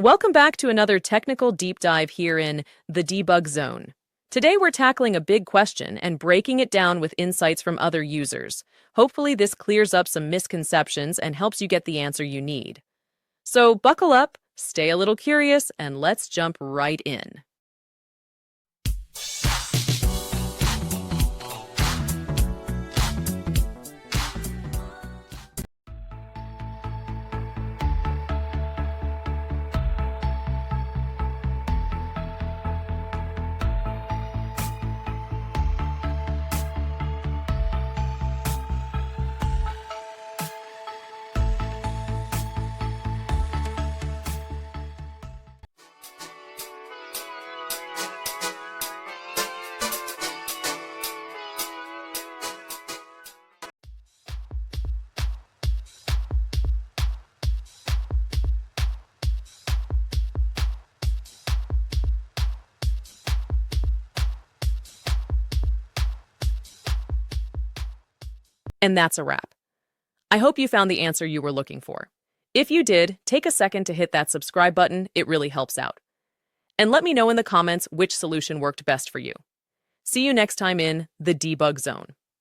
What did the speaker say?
Welcome back to another technical deep dive here in the debug zone. Today we're tackling a big question and breaking it down with insights from other users. Hopefully this clears up some misconceptions and helps you get the answer you need. So buckle up, stay a little curious, and let's jump right in. And that's a wrap. I hope you found the answer you were looking for. If you did, take a second to hit that subscribe button, it really helps out. And let me know in the comments which solution worked best for you. See you next time in the debug zone.